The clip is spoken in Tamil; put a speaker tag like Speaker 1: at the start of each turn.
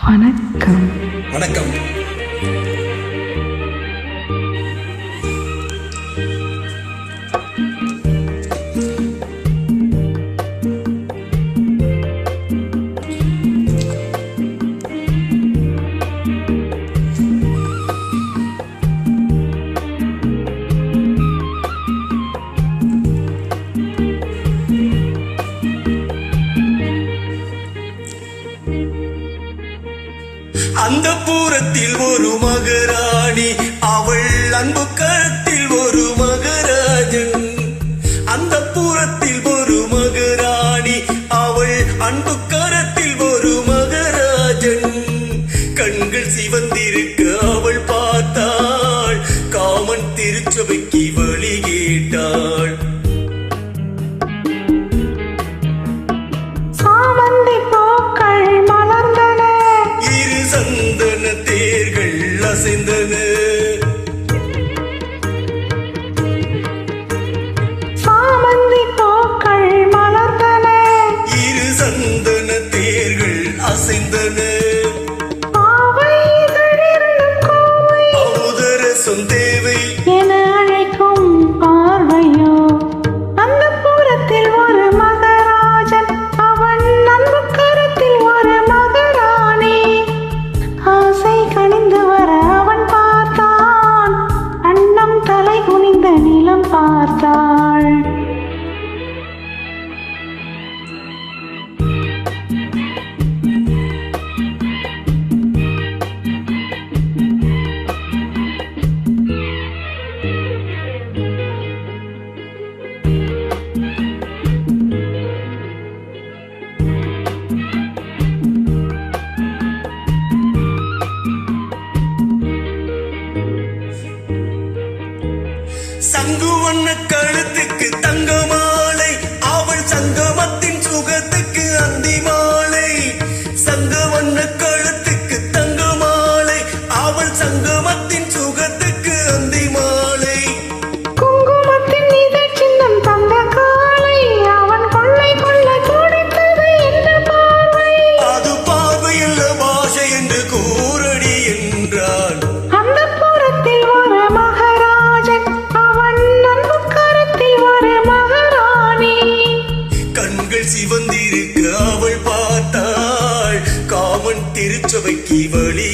Speaker 1: வணக்கம்.
Speaker 2: வணக்கம். அந்த பூரத்தில் ஒரு மகராணி, அவள் அன்பு கரத்தில் ஒரு மகராஜன். அந்த பூரத்தில் ஒரு மகராணி, அவள் அன்பு கரத்தில் ஒரு மகராஜன். கண்கள் சிவந்திருக்க அவள் பார்த்தாள், காமன் திருச்சபைக்கு வழி கேட்டாள். சந்தன தேர்கள் அசைந்தன,
Speaker 3: சாமந்தி பூக்கள் மலர்ந்தன,
Speaker 2: இரு சந்தன தேர்கள் அசைந்தன. அமுதரசம் தேவை
Speaker 3: என அழைக்கும் பார்வையோ, அந்த புறத்தில் ஒரு மகராஜன், அவன் அன்பு கரத்தில் ஒரு மகராணி. ஆசை கனிந்து வர அவன் பார்த்தான், அன்னம் தலை குனிந்த நிலம் பார்த்தாள்.
Speaker 2: சங்கு வண்ண கழுத்துக்கு தங்க மாலை, அவள் சங்கமத்தின் சுகத்துக்கு அந்தி மாலை. சங்க வண்ண கழுத்துக்கு தங்க மாலை, அவள் சங்கமத்தின் சுகத்துக்கு அந்தி மாலை.
Speaker 3: குங்குமத்தின் இதழ் சின்னம் தந்த காலை, அவன் கொள்ளை கொள்ள துடித்தது என்ன பார்வை.
Speaker 2: அது பார்வையல்ல பாஷை என்று கூறடி என்றான்.
Speaker 3: அந்த புறத்தில் ஒரு மகராஜன், அவன் அன்பு கரத்தில் ஒரு மகராணி.
Speaker 2: கண்கள் சிவந்திருக்க அவள் பார்த்தாள், காமன் திருச்சபைக்கு வழி